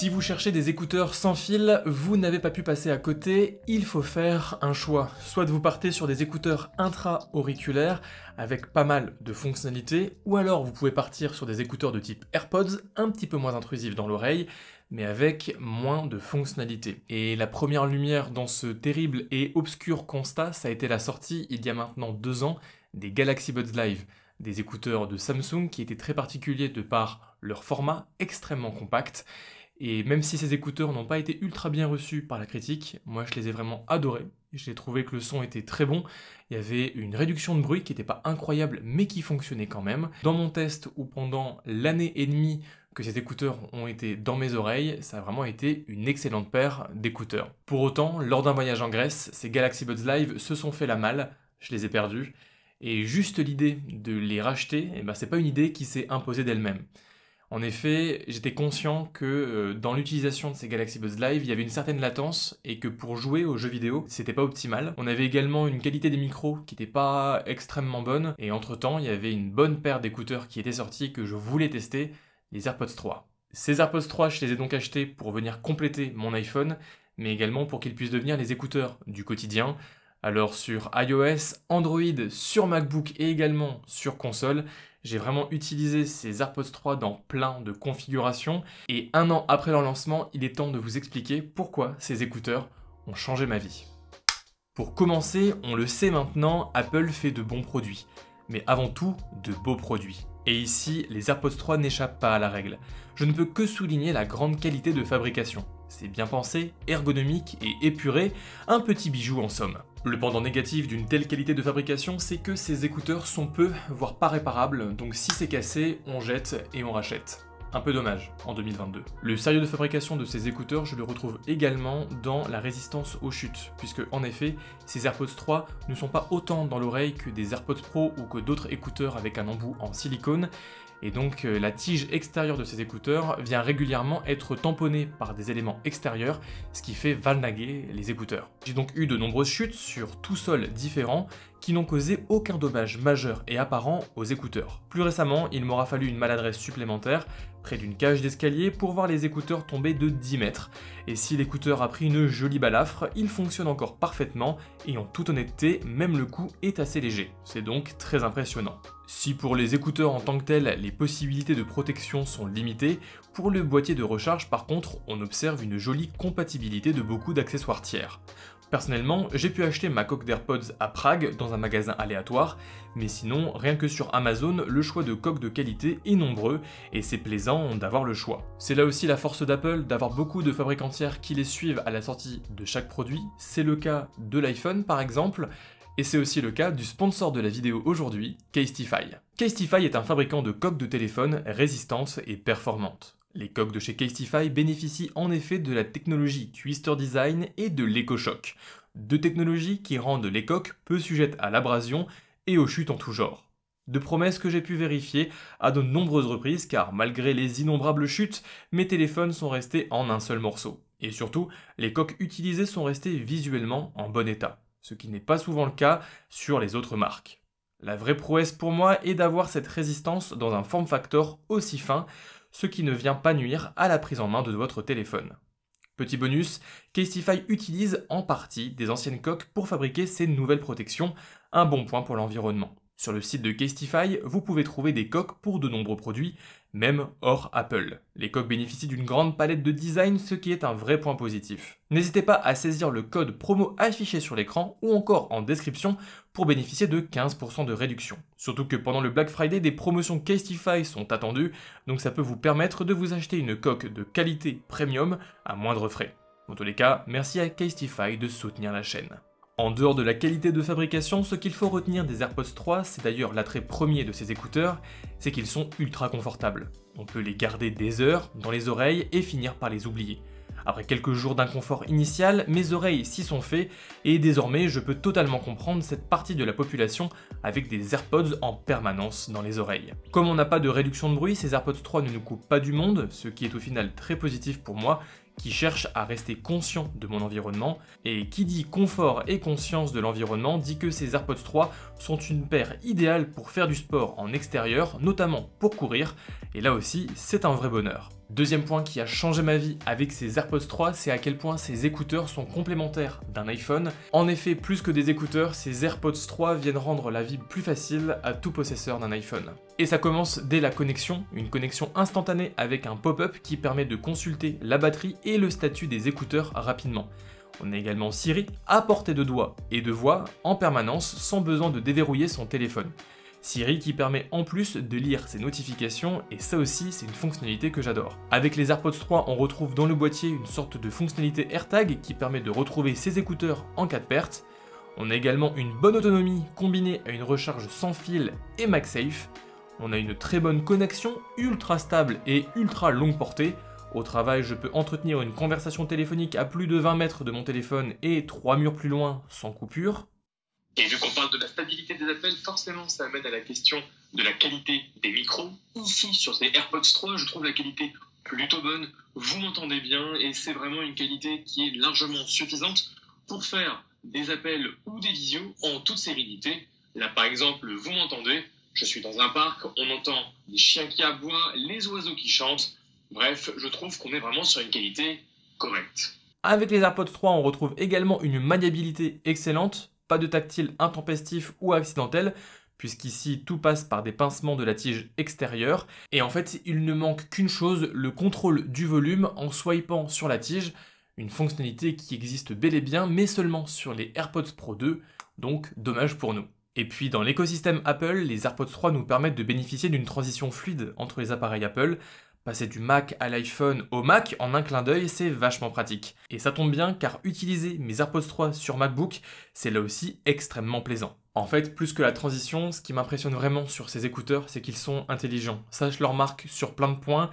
Si vous cherchez des écouteurs sans fil, vous n'avez pas pu passer à côté, il faut faire un choix. Soit vous partez sur des écouteurs intra-auriculaires avec pas mal de fonctionnalités, ou alors vous pouvez partir sur des écouteurs de type AirPods, un petit peu moins intrusifs dans l'oreille, mais avec moins de fonctionnalités. Et la première lumière dans ce terrible et obscur constat, ça a été la sortie, il y a maintenant 2 ans, des Galaxy Buds Live, des écouteurs de Samsung qui étaient très particuliers de par leur format extrêmement compact. Et même si ces écouteurs n'ont pas été ultra bien reçus par la critique, moi je les ai vraiment adorés. J'ai trouvé que le son était très bon, il y avait une réduction de bruit qui n'était pas incroyable mais qui fonctionnait quand même. Dans mon test où pendant l'année et demie que ces écouteurs ont été dans mes oreilles, ça a vraiment été une excellente paire d'écouteurs. Pour autant, lors d'un voyage en Grèce, ces Galaxy Buds Live se sont fait la malle, je les ai perdus, et juste l'idée de les racheter, c'est pas une idée qui s'est imposée d'elle-même. En effet, j'étais conscient que dans l'utilisation de ces Galaxy Buds Live, il y avait une certaine latence et que pour jouer aux jeux vidéo, c'était pas optimal. On avait également une qualité des micros qui n'était pas extrêmement bonne et entre-temps, il y avait une bonne paire d'écouteurs qui était sortie que je voulais tester, les AirPods 3. Ces AirPods 3, je les ai donc achetés pour venir compléter mon iPhone, mais également pour qu'ils puissent devenir les écouteurs du quotidien. Alors sur iOS, Android, sur MacBook et également sur console, j'ai vraiment utilisé ces AirPods 3 dans plein de configurations et 1 an après leur lancement, il est temps de vous expliquer pourquoi ces écouteurs ont changé ma vie. Pour commencer, on le sait maintenant, Apple fait de bons produits, mais avant tout de beaux produits. Et ici, les AirPods 3 n'échappent pas à la règle. Je ne peux que souligner la grande qualité de fabrication. C'est bien pensé, ergonomique et épuré, un petit bijou en somme. Le pendant négatif d'une telle qualité de fabrication, c'est que ces écouteurs sont peu, voire pas réparables, donc si c'est cassé, on jette et on rachète. Un peu dommage en 2022. Le sérieux de fabrication de ces écouteurs, je le retrouve également dans la résistance aux chutes, puisque en effet, ces AirPods 3 ne sont pas autant dans l'oreille que des AirPods Pro ou que d'autres écouteurs avec un embout en silicone, et donc la tige extérieure de ces écouteurs vient régulièrement être tamponnée par des éléments extérieurs, ce qui fait valnaguer les écouteurs. J'ai donc eu de nombreuses chutes sur tout sol différents qui n'ont causé aucun dommage majeur et apparent aux écouteurs. Plus récemment, il m'aura fallu une maladresse supplémentaire près d'une cage d'escalier pour voir les écouteurs tomber de 10 mètres. Et si l'écouteur a pris une jolie balafre, il fonctionne encore parfaitement et en toute honnêteté, même le coup est assez léger. C'est donc très impressionnant. Si pour les écouteurs en tant que tels, les possibilités de protection sont limitées, pour le boîtier de recharge par contre, on observe une jolie compatibilité de beaucoup d'accessoires tiers. Personnellement, j'ai pu acheter ma coque d'AirPods à Prague dans un magasin aléatoire, mais sinon, rien que sur Amazon, le choix de coques de qualité est nombreux et c'est plaisant d'avoir le choix. C'est là aussi la force d'Apple d'avoir beaucoup de fabricants tiers qui les suivent à la sortie de chaque produit, c'est le cas de l'iPhone par exemple, et c'est aussi le cas du sponsor de la vidéo aujourd'hui, Casetify. Casetify est un fabricant de coques de téléphone résistantes et performantes. Les coques de chez Casetify bénéficient en effet de la technologie Twister Design et de l'EcoShock, 2 technologies qui rendent les coques peu sujettes à l'abrasion et aux chutes en tout genre. 2 promesses que j'ai pu vérifier à de nombreuses reprises car malgré les innombrables chutes, mes téléphones sont restés en un seul morceau. Et surtout, les coques utilisées sont restées visuellement en bon état, ce qui n'est pas souvent le cas sur les autres marques. La vraie prouesse pour moi est d'avoir cette résistance dans un form factor aussi fin, ce qui ne vient pas nuire à la prise en main de votre téléphone. Petit bonus, Casetify utilise en partie des anciennes coques pour fabriquer ces nouvelles protections, un bon point pour l'environnement. Sur le site de Casetify, vous pouvez trouver des coques pour de nombreux produits, même hors Apple. Les coques bénéficient d'une grande palette de design, ce qui est un vrai point positif. N'hésitez pas à saisir le code promo affiché sur l'écran ou encore en description pour bénéficier de 15% de réduction. Surtout que pendant le Black Friday, des promotions Casetify sont attendues, donc ça peut vous permettre de vous acheter une coque de qualité premium à moindre frais. Dans tous les cas, merci à Casetify de soutenir la chaîne. En dehors de la qualité de fabrication, ce qu'il faut retenir des AirPods 3, c'est d'ailleurs l'attrait premier de ces écouteurs, c'est qu'ils sont ultra confortables. On peut les garder des heures dans les oreilles et finir par les oublier. Après quelques jours d'inconfort initial, mes oreilles s'y sont fait et désormais je peux totalement comprendre cette partie de la population avec des AirPods en permanence dans les oreilles. Comme on n'a pas de réduction de bruit, ces AirPods 3 ne nous coupent pas du monde, ce qui est au final très positif pour moi, qui cherche à rester conscient de mon environnement, et qui dit confort et conscience de l'environnement dit que ces AirPods 3 sont une paire idéale pour faire du sport en extérieur, notamment pour courir, et là aussi c'est un vrai bonheur. Deuxième point qui a changé ma vie avec ces AirPods 3, c'est à quel point ces écouteurs sont complémentaires d'un iPhone. En effet, plus que des écouteurs, ces AirPods 3 viennent rendre la vie plus facile à tout possesseur d'un iPhone. Et ça commence dès la connexion, une connexion instantanée avec un pop-up qui permet de consulter la batterie et le statut des écouteurs rapidement. On a également Siri à portée de doigt et de voix en permanence sans besoin de déverrouiller son téléphone. Siri qui permet en plus de lire ses notifications et ça aussi c'est une fonctionnalité que j'adore. Avec les AirPods 3 on retrouve dans le boîtier une sorte de fonctionnalité AirTag qui permet de retrouver ses écouteurs en cas de perte. On a également une bonne autonomie combinée à une recharge sans fil et MagSafe. On a une très bonne connexion ultra stable et ultra longue portée. Au travail je peux entretenir une conversation téléphonique à plus de 20 mètres de mon téléphone et 3 murs plus loin sans coupure. Et vu qu'on parle de la stabilité des appels, forcément ça amène à la question de la qualité des micros. Ici, sur ces AirPods 3, je trouve la qualité plutôt bonne. Vous m'entendez bien et c'est vraiment une qualité qui est largement suffisante pour faire des appels ou des visios en toute sérénité. Là, par exemple, vous m'entendez, je suis dans un parc, on entend des chiens qui aboient, les oiseaux qui chantent. Bref, je trouve qu'on est vraiment sur une qualité correcte. Avec les AirPods 3, on retrouve également une maniabilité excellente. Pas de tactile intempestif ou accidentel, puisqu'ici tout passe par des pincements de la tige extérieure. Et en fait, il ne manque qu'une chose, le contrôle du volume en swipant sur la tige, une fonctionnalité qui existe bel et bien, mais seulement sur les AirPods Pro 2, donc dommage pour nous. Et puis dans l'écosystème Apple, les AirPods 3 nous permettent de bénéficier d'une transition fluide entre les appareils Apple. Passer du Mac à l'iPhone au Mac en un clin d'œil, c'est vachement pratique. Et ça tombe bien car utiliser mes AirPods 3 sur MacBook, c'est là aussi extrêmement plaisant. En fait, plus que la transition, ce qui m'impressionne vraiment sur ces écouteurs, c'est qu'ils sont intelligents. Ça, je le remarque sur plein de points,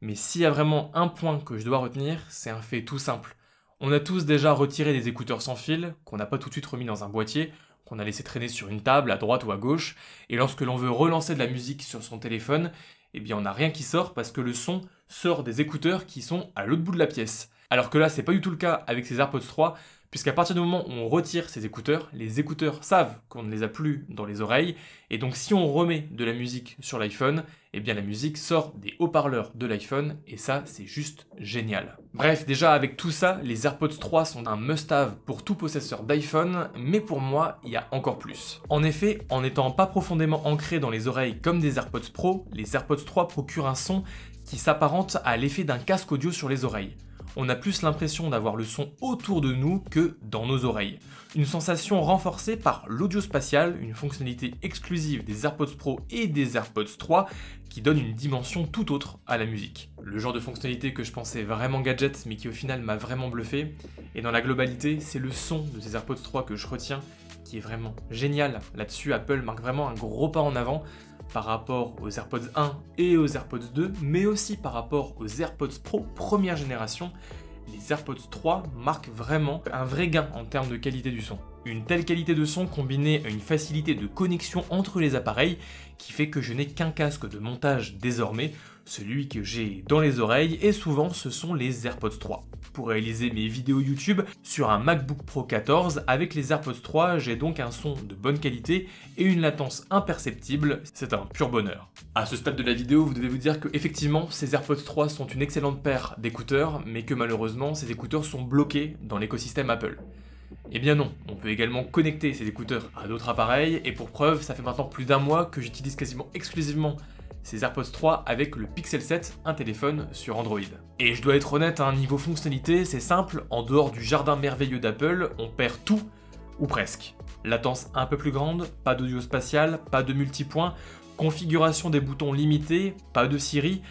mais s'il y a vraiment un point que je dois retenir, c'est un fait tout simple. On a tous déjà retiré des écouteurs sans fil, qu'on n'a pas tout de suite remis dans un boîtier, qu'on a laissé traîner sur une table à droite ou à gauche, et lorsque l'on veut relancer de la musique sur son téléphone, eh bien on n'a rien qui sort parce que le son sort des écouteurs qui sont à l'autre bout de la pièce. Alors que là, c'est pas du tout le cas avec ces AirPods 3, puisqu'à partir du moment où on retire ces écouteurs, les écouteurs savent qu'on ne les a plus dans les oreilles, et donc si on remet de la musique sur l'iPhone, eh bien la musique sort des haut-parleurs de l'iPhone, et ça, c'est juste génial. Bref, déjà avec tout ça, les AirPods 3 sont un must-have pour tout possesseur d'iPhone, mais pour moi, il y a encore plus. En effet, en n'étant pas profondément ancrés dans les oreilles comme des AirPods Pro, les AirPods 3 procurent un son qui s'apparente à l'effet d'un casque audio sur les oreilles. On a plus l'impression d'avoir le son autour de nous que dans nos oreilles. Une sensation renforcée par l'audio spatial, une fonctionnalité exclusive des AirPods Pro et des AirPods 3 qui donne une dimension tout autre à la musique. Le genre de fonctionnalité que je pensais vraiment gadget mais qui au final m'a vraiment bluffé. Et dans la globalité, c'est le son de ces AirPods 3 que je retiens qui est vraiment génial. Là-dessus, Apple marque vraiment un gros pas en avant par rapport aux AirPods 1 et aux AirPods 2, mais aussi par rapport aux AirPods Pro première génération. Les AirPods 3 marquent vraiment un vrai gain en termes de qualité du son. Une telle qualité de son combinée à une facilité de connexion entre les appareils qui fait que je n'ai qu'un casque de montage désormais, celui que j'ai dans les oreilles, et souvent ce sont les AirPods 3. Pour réaliser mes vidéos YouTube sur un MacBook Pro 14, avec les AirPods 3, j'ai donc un son de bonne qualité et une latence imperceptible, c'est un pur bonheur. À ce stade de la vidéo, vous devez vous dire que effectivement, ces AirPods 3 sont une excellente paire d'écouteurs, mais que malheureusement, ces écouteurs sont bloqués dans l'écosystème Apple. Eh bien non, on peut également connecter ces écouteurs à d'autres appareils, et pour preuve, ça fait maintenant plus d'un mois que j'utilise quasiment exclusivement ces AirPods 3 avec le Pixel 7, un téléphone sur Android. Et je dois être honnête, à un niveau fonctionnalité, c'est simple, en dehors du jardin merveilleux d'Apple, on perd tout, ou presque. Latence un peu plus grande, pas d'audio spatial, pas de multipoint, configuration des boutons limitée, pas de Siri,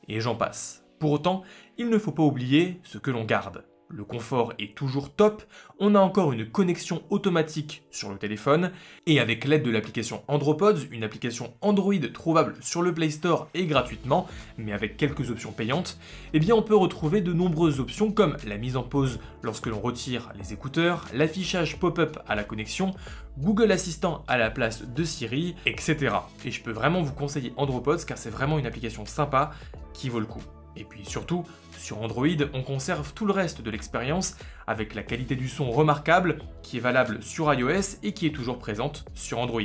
et j'en passe. Pour autant, il ne faut pas oublier ce que l'on garde. Le confort est toujours top, on a encore une connexion automatique sur le téléphone, et avec l'aide de l'application Andropods, une application Android trouvable sur le Play Store et gratuitement, mais avec quelques options payantes, eh bien on peut retrouver de nombreuses options comme la mise en pause lorsque l'on retire les écouteurs, l'affichage pop-up à la connexion, Google Assistant à la place de Siri, etc. Et je peux vraiment vous conseiller Andropods car c'est vraiment une application sympa qui vaut le coup. Et puis surtout, sur Android, on conserve tout le reste de l'expérience avec la qualité du son remarquable qui est valable sur iOS et qui est toujours présente sur Android.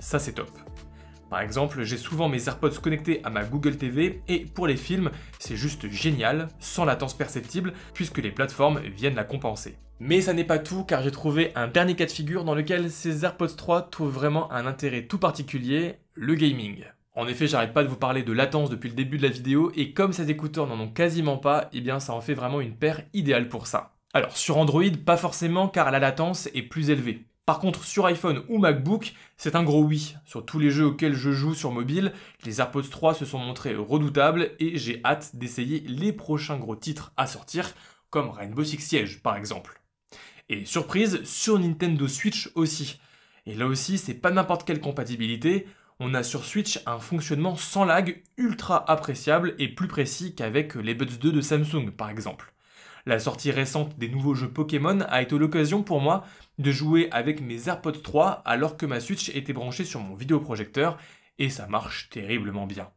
Ça c'est top. Par exemple, j'ai souvent mes AirPods connectés à ma Google TV et pour les films, c'est juste génial, sans latence perceptible, puisque les plateformes viennent la compenser. Mais ça n'est pas tout, car j'ai trouvé un dernier cas de figure dans lequel ces AirPods 3 trouvent vraiment un intérêt tout particulier, le gaming. En effet, j'arrête pas de vous parler de latence depuis le début de la vidéo, et comme ces écouteurs n'en ont quasiment pas, eh bien ça en fait vraiment une paire idéale pour ça. Alors sur Android, pas forcément, car la latence est plus élevée. Par contre, sur iPhone ou MacBook, c'est un gros oui. Sur tous les jeux auxquels je joue sur mobile, les AirPods 3 se sont montrés redoutables et j'ai hâte d'essayer les prochains gros titres à sortir, comme Rainbow Six Siege par exemple. Et surprise, sur Nintendo Switch aussi. Et là aussi, c'est pas n'importe quelle compatibilité, on a sur Switch un fonctionnement sans lag ultra appréciable et plus précis qu'avec les Buds 2 de Samsung par exemple. La sortie récente des nouveaux jeux Pokémon a été l'occasion pour moi de jouer avec mes AirPods 3 alors que ma Switch était branchée sur mon vidéoprojecteur et ça marche terriblement bien.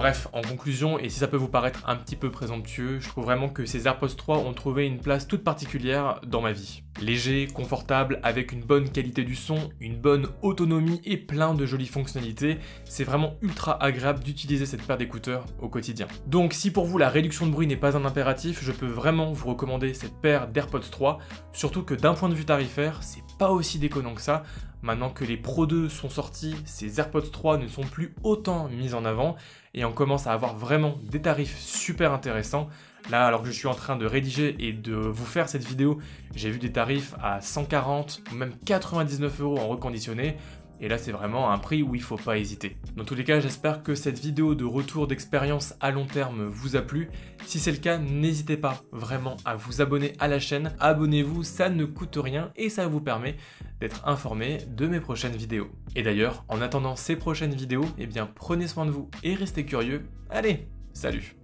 Bref, en conclusion, et si ça peut vous paraître un petit peu présomptueux, je trouve vraiment que ces AirPods 3 ont trouvé une place toute particulière dans ma vie. Léger, confortable, avec une bonne qualité du son, une bonne autonomie et plein de jolies fonctionnalités, c'est vraiment ultra agréable d'utiliser cette paire d'écouteurs au quotidien. Donc si pour vous la réduction de bruit n'est pas un impératif, je peux vraiment vous recommander cette paire d'AirPods 3, surtout que d'un point de vue tarifaire, c'est pas aussi déconnant que ça. Maintenant que les Pro 2 sont sortis, ces AirPods 3 ne sont plus autant mis en avant et on commence à avoir vraiment des tarifs super intéressants. Là, alors que je suis en train de rédiger et de vous faire cette vidéo, j'ai vu des tarifs à 140 ou même 99 € en reconditionné. Et là, c'est vraiment un prix où il faut pas hésiter. Dans tous les cas, j'espère que cette vidéo de retour d'expérience à long terme vous a plu. Si c'est le cas, n'hésitez pas vraiment à vous abonner à la chaîne. Abonnez-vous, ça ne coûte rien et ça vous permet d'être informé de mes prochaines vidéos. Et d'ailleurs, en attendant ces prochaines vidéos, eh bien prenez soin de vous et restez curieux. Allez, salut!